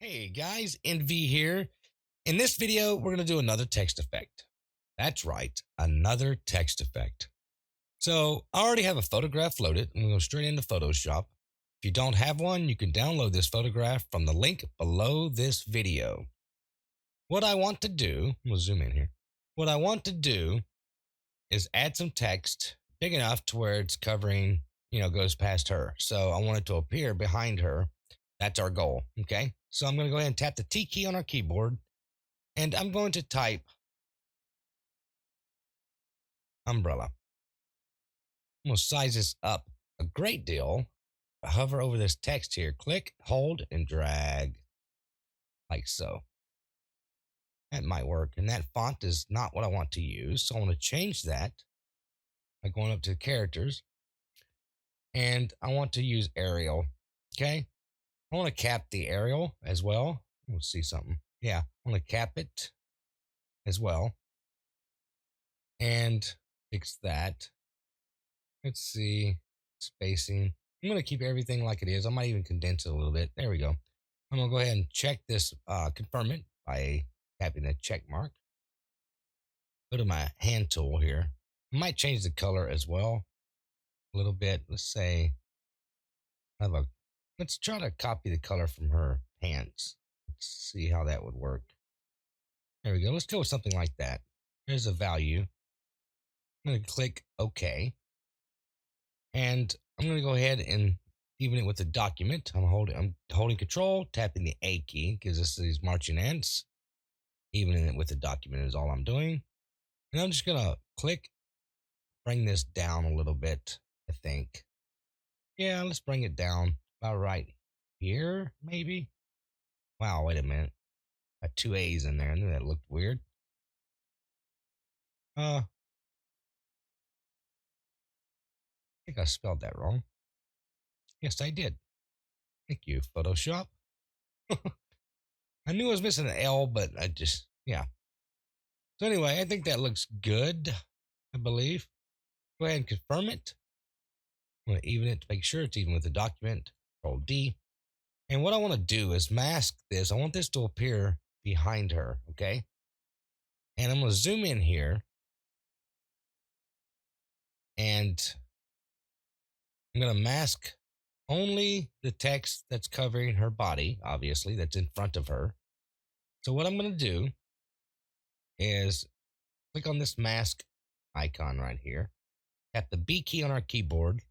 Hey guys, NV here. In this video, we're going to do another text effect. That's right, another text effect. So I already have a photograph loaded. I'm going to go straight into Photoshop. If you don't have one, you can download this photograph from the link below this video. What I want to do, we'll zoom in here. What I want to do is add some text big enough to where it's covering, goes past her. So I want it to appear behind her. That's our goal. Okay. So I'm going to go ahead and tap the T key on our keyboard and I'm going to type umbrella. I'm going to size this up a great deal. Hover over this text here, click, hold, and drag like so. That might work. And that font is not what I want to use. So I want to change that by going up to characters. And I want to use Arial. Okay. I want to cap the Arial as well. Let's see something. Yeah. I want to cap it as well. And fix that. Let's see. Spacing. I'm going to keep everything like it is. I might even condense it a little bit. There we go. I'm going to go ahead and check this, confirm it by tapping the check mark. Go to my hand tool here. I might change the color as well a little bit. Let's say, let's try to copy the color from her pants. Let's see how that would work. There we go. Let's go with something like that. There's a value. I'm going to click OK. And I'm going to go ahead and even it with the document. I'm holding control, tapping the A key, gives us these marching ants. Evening it with the document is all I'm doing. And I'm just going to click, bring this down a little bit, I think. Yeah, let's bring it down about right here, maybe. Wow, wait a minute. Got two A's in there, and that looked weird. I think I spelled that wrong. Yes, I did. Thank you, Photoshop. I knew I was missing an L, but yeah. So anyway, I think that looks good, I believe. Go ahead and confirm it. I'm going to even it to make sure it's even with the document. Control D. And what I want to do is mask this. I want this to appear behind her, okay? And I'm going to zoom in here. And I'm going to mask only the text that's covering her body, obviously, that's in front of her. So what I'm going to do is click on this mask icon right here. Tap the B key on our keyboard.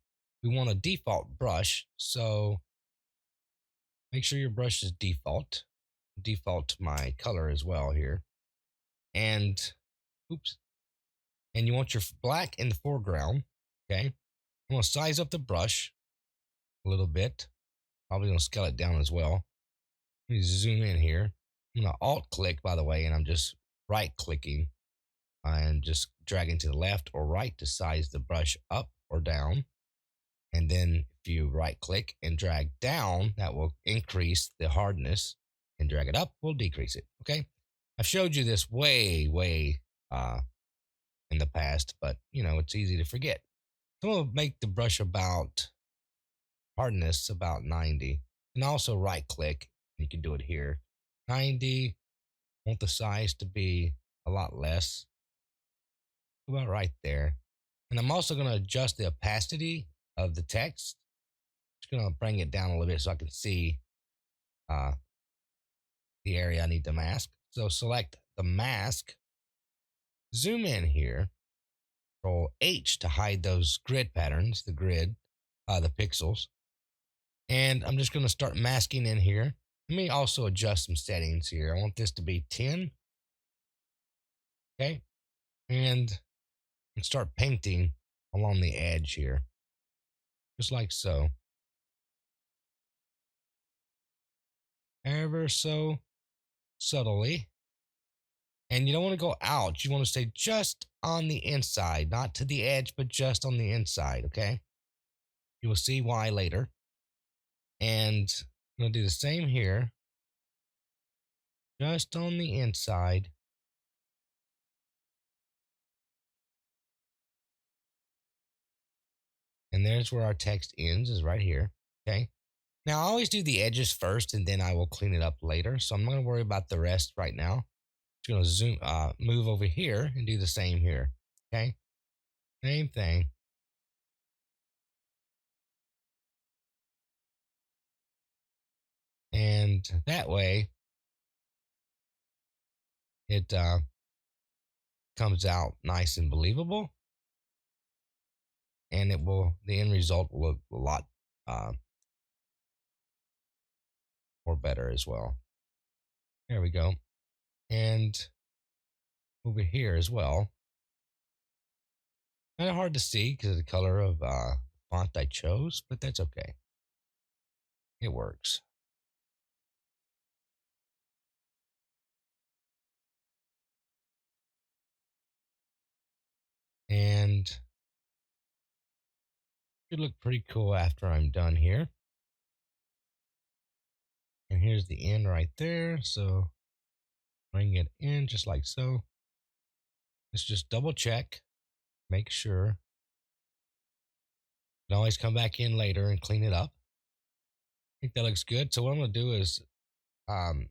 We want a default brush, so make sure your brush is default. Default my color as well here. And oops. And you want your black in the foreground. Okay. I'm going to size up the brush a little bit. Probably going to scale it down as well. Let me zoom in here. I'm going to alt click, by the way, and I'm just right clicking and just dragging to the left or right to size the brush up or down. And then if you right click and drag down, that will increase the hardness, and drag it up will decrease it. Okay. I've showed you this way in the past, but it's easy to forget. So I'm going to make the brush about hardness about 90, and also right click. You can do it here. 90. Want the size to be a lot less. About right there. And I'm also going to adjust the opacity of the text. Just going to bring it down a little bit so I can see uh, the area I need to mask. So select the mask, zoom in here, Control H to hide those grid patterns, the pixels. And I'm just going to start masking in here. Let me also adjust some settings here. I want this to be 10. Okay. And start painting along the edge here. Just like so. Ever so subtly. And you don't want to go out. You want to stay just on the inside, not to the edge, but just on the inside. Okay. You will see why later. And I'm going to do the same here. Just on the inside. And there's where our text ends, is right here. Okay. Now, I always do the edges first and then I will clean it up later. So I'm not going to worry about the rest right now. Just going to move over here and do the same here. Okay. Same thing. And that way it comes out nice and believable. And the end result will look a lot uh, more better as well. There we go. And over here as well. Kind of hard to see because of the color of font I chose, but that's okay. It works. And should look pretty cool after I'm done here. And here's the end right there. So bring it in just like so. Let's just double check, make sure. You can always come back in later and clean it up. I think that looks good. So what I'm gonna do is um,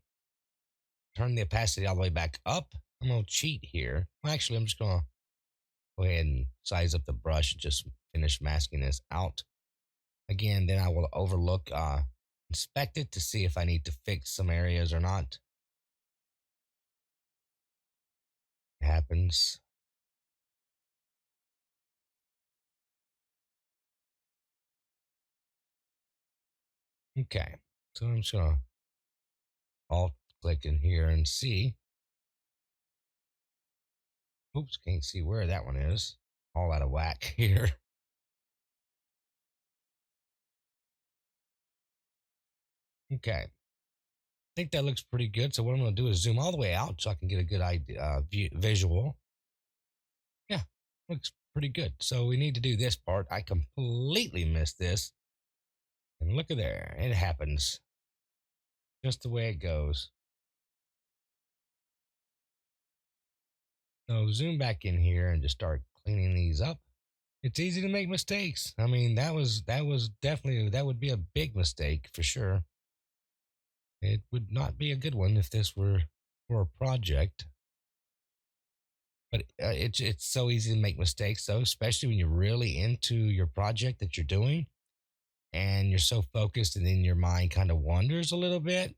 turn the opacity all the way back up. I'm gonna cheat here. Well, actually, I'm just gonna go ahead and size up the brush and just finish masking this out. Again, then I will overlook, inspect it to see if I need to fix some areas or not. It happens. Okay, so I'm just gonna alt click in here and see. Oops, can't see where that one is. All out of whack here. Okay, I think that looks pretty good. So what I'm gonna do is zoom all the way out so I can get a good idea, visual. Yeah, looks pretty good. So we need to do this part. I completely missed this. And look at there, it happens just the way it goes. So zoom back in here and just start cleaning these up. It's easy to make mistakes. I mean, that was definitely that would be a big mistake for sure. It would not be a good one if this were for a project. But it's so easy to make mistakes though, especially when you're really into your project that you're doing and you're so focused and then your mind kind of wanders a little bit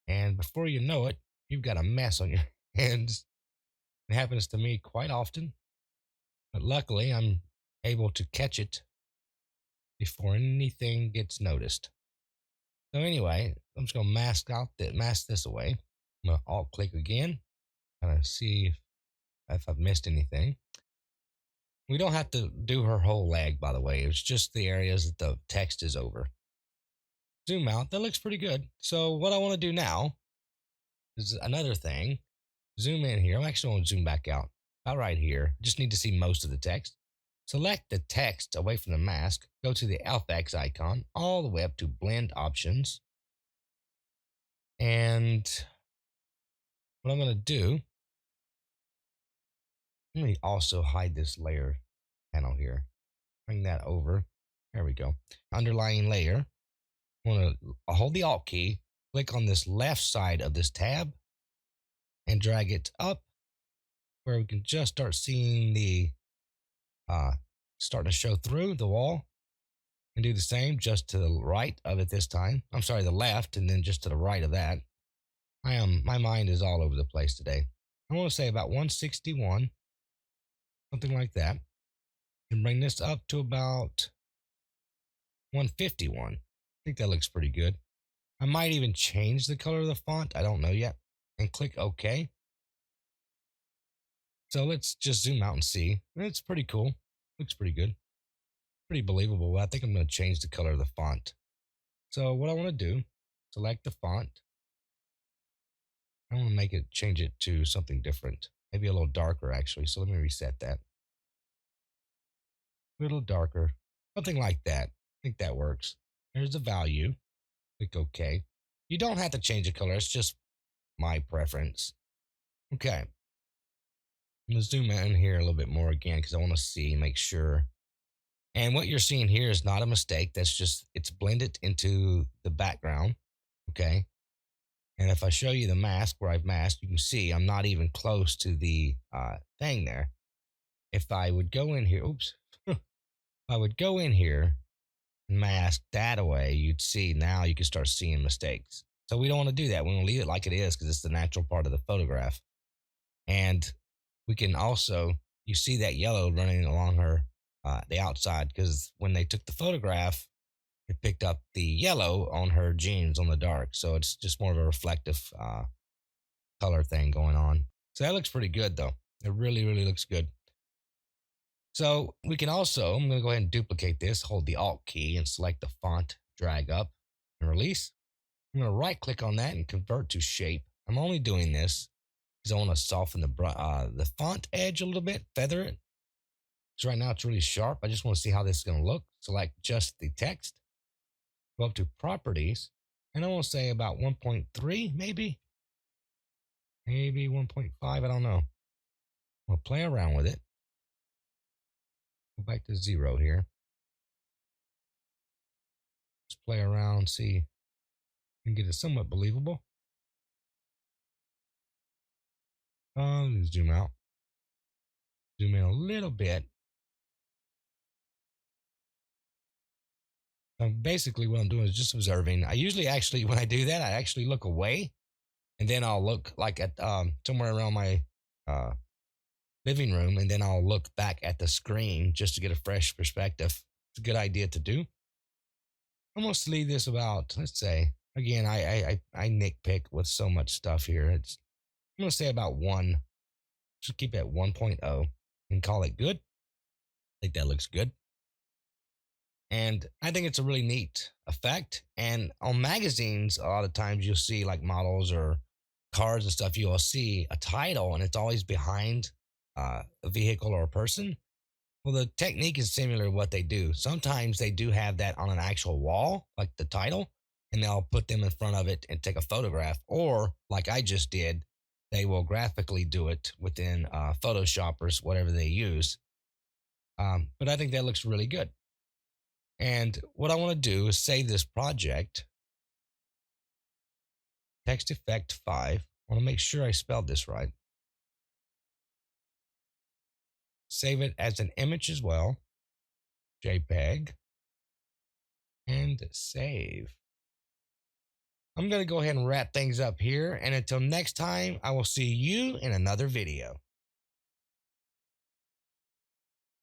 and before you know it, you've got a mess on your hands. It happens to me quite often, but luckily I'm able to catch it before anything gets noticed. So anyway, I'm just gonna mask this away. I'm gonna alt click again, kind of see if I've missed anything. We don't have to do her whole leg, by the way. It's just the areas that the text is over. Zoom out. That looks pretty good. So what I want to do now is another thing. Zoom in here. I'm actually going to zoom back out. About right here. Just need to see most of the text. Select the text away from the mask. Go to the FX icon all the way up to blend options. And what I'm going to do, let me also hide this layer panel here. Bring that over. There we go. Underlying layer. I want to hold the Alt key, click on this left side of this tab, and drag it up where we can just start seeing the starting to show through the wall. And do the same just to the right of it this time. I'm sorry, the left, and then just to the right of that. My mind is all over the place today. I want to say about 161, something like that. And bring this up to about 151. I think that looks pretty good. I might even change the color of the font. I don't know yet. And click OK. So let's just zoom out and see. It's pretty cool. Looks pretty good. Pretty believable. I think I'm going to change the color of the font. So what I want to do, select the font. I want to change it to something different. Maybe a little darker actually. So let me reset that. A little darker. Something like that. I think that works. There's the value. Click OK. You don't have to change the color. It's just my preference. Okay. I'm going to zoom in here a little bit more again because I want to see, make sure And what you're seeing here is not a mistake. That's just, it's blended into the background. Okay. And if I show you the mask where I've masked, you can see I'm not even close to the thing there. If I would go in here, oops, if I would go in here and mask that away, you'd see now you can start seeing mistakes. So we don't want to do that. We want to leave it like it is because it's the natural part of the photograph. And we can also, you see that yellow running along her, the outside, because when they took the photograph, it picked up the yellow on her jeans on the dark. So it's just more of a reflective color thing going on. So that looks pretty good though. It really, really looks good. So we can also, I'm going to go ahead and duplicate this, hold the Alt key and select the font, drag up and release. I'm going to right click on that and convert to shape. I'm only doing this because I want to soften the font edge a little bit, feather it. So right now it's really sharp. I just want to see how this is going to look. Select just the text, go up to properties, and I want to say about 1.3, maybe 1.5. I don't know. We'll play around with it. Go back to 0 here. Just play around, see and get it somewhat believable. Zoom out. Zoom in a little bit. Basically, what I'm doing is just observing. I usually actually, when I do that, I actually look away, and then I'll look like at somewhere around my uh, living room, and then I'll look back at the screen just to get a fresh perspective. It's a good idea to do. I'm gonna leave this about, let's say, again, I nitpick with so much stuff here. I'm gonna say about one. Just keep it at 1.0 and call it good. I think that looks good. And I think it's a really neat effect. And on magazines, a lot of times you'll see like models or cars and stuff, you'll see a title and it's always behind a vehicle or a person. Well, the technique is similar to what they do. Sometimes they do have that on an actual wall, like the title, and they'll put them in front of it and take a photograph. Or, like I just did, they will graphically do it within Photoshop or whatever they use. But I think that looks really good. And what I want to do is save this project, text effect 5. I want to make sure I spelled this right. Save it as an image as well, JPEG, and save. I'm going to go ahead and wrap things up here. And until next time, I will see you in another video.